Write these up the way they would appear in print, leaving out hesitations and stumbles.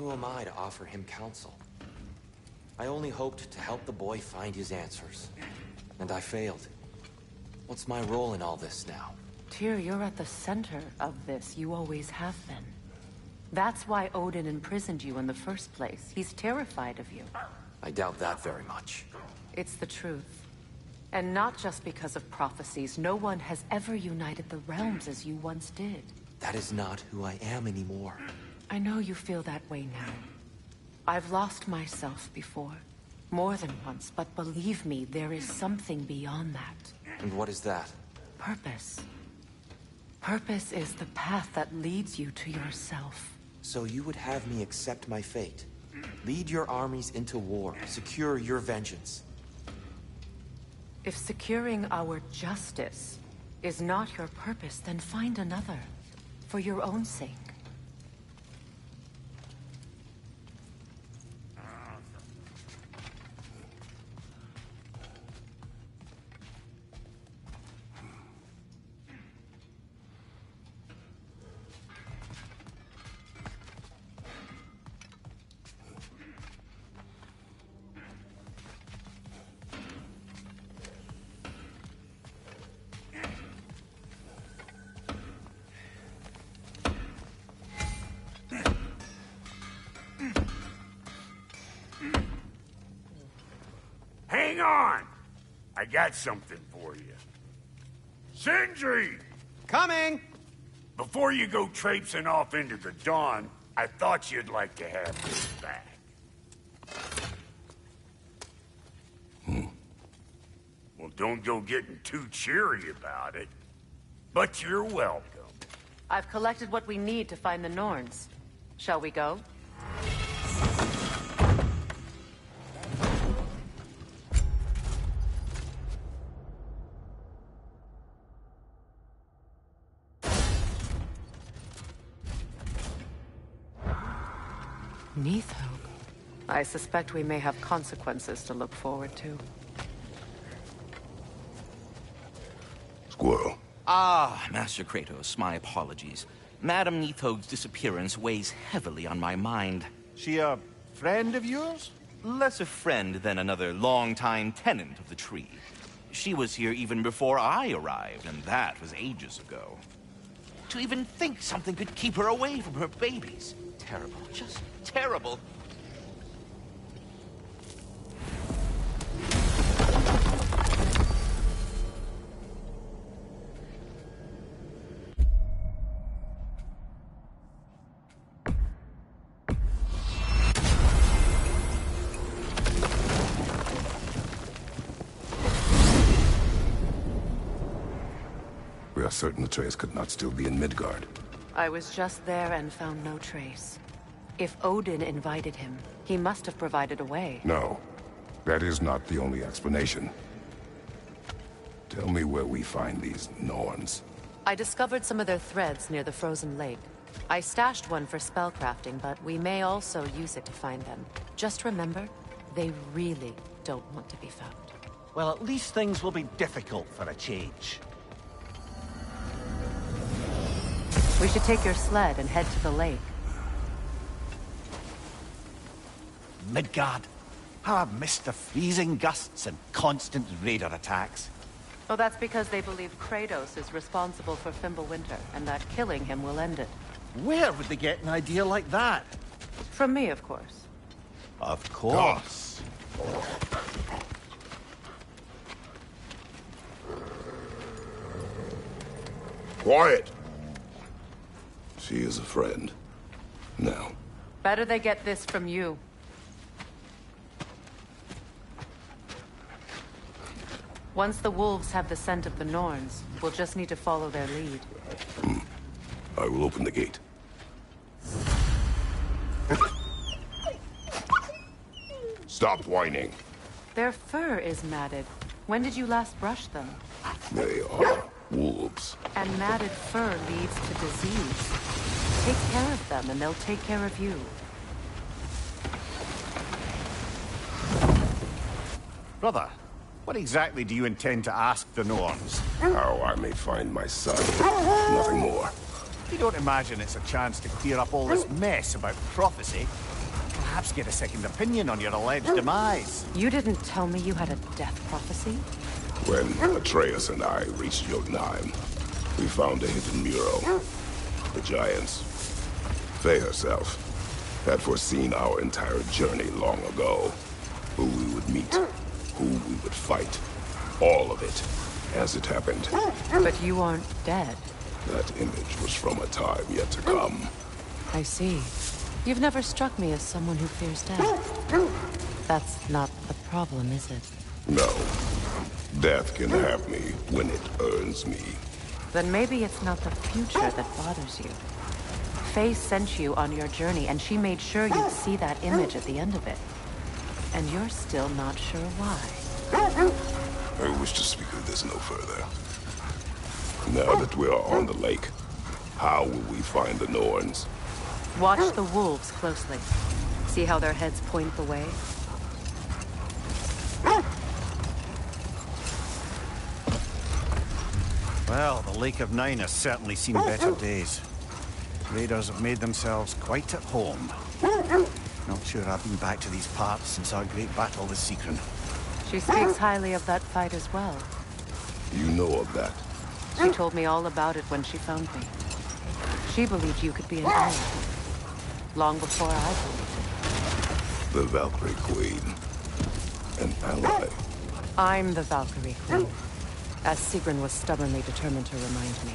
Who am I to offer him counsel? I only hoped to help the boy find his answers. And I failed. What's my role in all this now? Tyr, you're at the center of this. You always have been. That's why Odin imprisoned you in the first place. He's terrified of you. I doubt that very much. It's the truth. And not just because of prophecies. No one has ever united the realms as you once did. That is not who I am anymore. I know you feel that way now. I've lost myself before. More than once, but believe me, there is something beyond that. And what is that? Purpose. Purpose is the path that leads you to yourself. So you would have me accept my fate? Lead your armies into war, secure your vengeance. If securing our justice is not your purpose, then find another. For your own sake. Hang on! I got something for you. Sindri! Coming! Before you go traipsing off into the dawn, I thought you'd like to have this back. Well, don't go getting too cheery about it. But you're welcome. I've collected what we need to find the Norns. Shall we go? Neathog. I suspect we may have consequences to look forward to. Squirrel. Ah, Master Kratos, my apologies. Madame Neathog's disappearance weighs heavily on my mind. She a friend of yours? Less a friend than another long-time tenant of the tree. She was here even before I arrived, and that was ages ago. To even think something could keep her away from her babies. Terrible, just terrible. We are certain Atreus could not still be in Midgard. I was just there and found no trace. If Odin invited him, he must have provided a way. No, that is not the only explanation. Tell me where we find these Norns. I discovered some of their threads near the frozen lake. I stashed one for spellcrafting, but we may also use it to find them. Just remember, they really don't want to be found. Well, at least things will be difficult for a change. We should take your sled and head to the lake. Midgard. How I've missed the freezing gusts and constant raider attacks. Oh, that's because they believe Kratos is responsible for Fimbulwinter, and that killing him will end it. Where would they get an idea like that? From me, of course. Of course. Quiet! She is a friend. Now. Better they get this from you. Once the wolves have the scent of the Norns, we'll just need to follow their lead. I will open the gate. Stop whining. Their fur is matted. When did you last brush them? They are wolves. And matted fur leads to disease. Take care of them, and they'll take care of you. Brother, what exactly do you intend to ask the Norns? How I may find my son. Nothing more. You don't imagine it's a chance to clear up all this mess about prophecy? Perhaps get a second opinion on your alleged demise. You didn't tell me you had a death prophecy? When Atreus and I reached Jotunheim, we found a hidden mural. The Giants, Faye herself, had foreseen our entire journey long ago. Who we would meet, who we would fight. All of it, as it happened. But you aren't dead. That image was from a time yet to come. I see. You've never struck me as someone who fears death. That's not the problem, is it? No. Death can have me when it earns me. Then maybe it's not the future that bothers you. Faye sent you on your journey, and she made sure you'd see that image at the end of it. And you're still not sure why. I wish to speak of this no further. Now that we are on the lake, how will we find the Norns? Watch the wolves closely. See how their heads point the way? Well, the Lake of Nine has certainly seen better days. Raiders have made themselves quite at home. Not sure I've been back to these parts since our great battle with Secron. She speaks highly of that fight as well. You know of that? She told me all about it when she found me. She believed you could be an ally. Long before I believed it. The Valkyrie Queen. An ally. I'm the Valkyrie Queen. As Sigrun was stubbornly determined to remind me.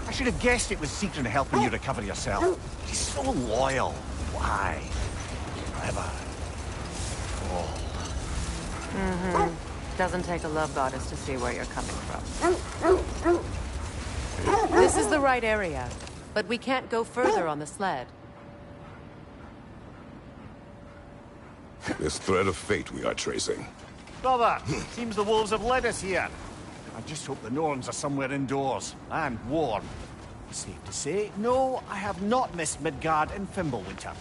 I should have guessed it was Secron helping you recover yourself. She's so loyal. Why? Clever. Oh. Doesn't take a love goddess to see where you're coming from. This is the right area, but we can't go further on the sled. This thread of fate we are tracing. Brother, seems the wolves have led us here. I just hope the Norns are somewhere indoors, and warm. Safe to say, no, I have not missed Midgard and Fimbulwinter.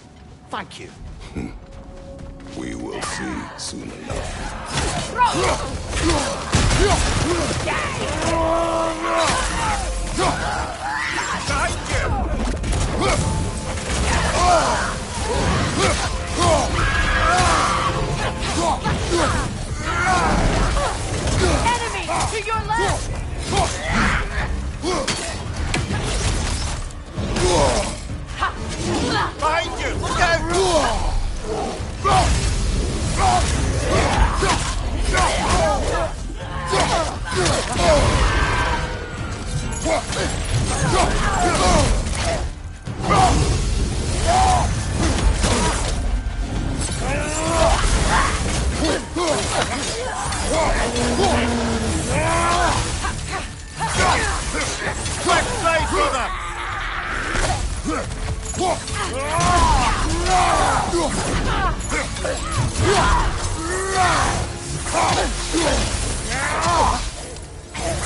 Thank you. We will see soon enough. Enemy! To your left! Behind you! Look out! Quick, side, brother!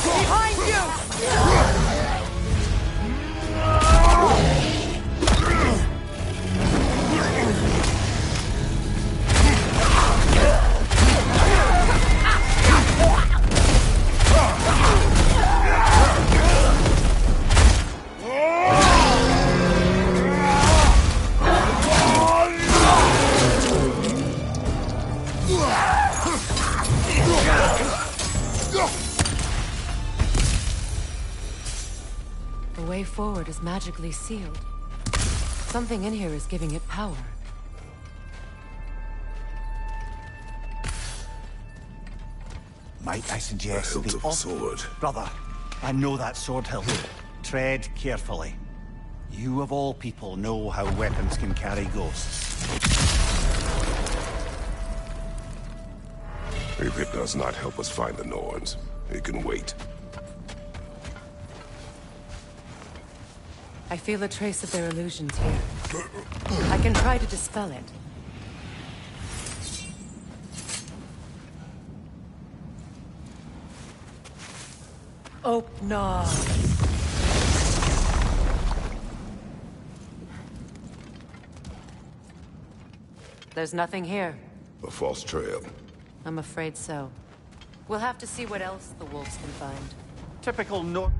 Behind you! The way forward is magically sealed. Something in here is giving it power. Might I suggest The hilt the of a sword. Brother, I know that sword hilt. Tread carefully. You of all people know how weapons can carry ghosts. If it does not help us find the Norns, it can wait. I feel a trace of their illusions here. I can try to dispel it. Oh, no. There's nothing here. A false trail. I'm afraid so. We'll have to see what else the wolves can find. Typical Nor...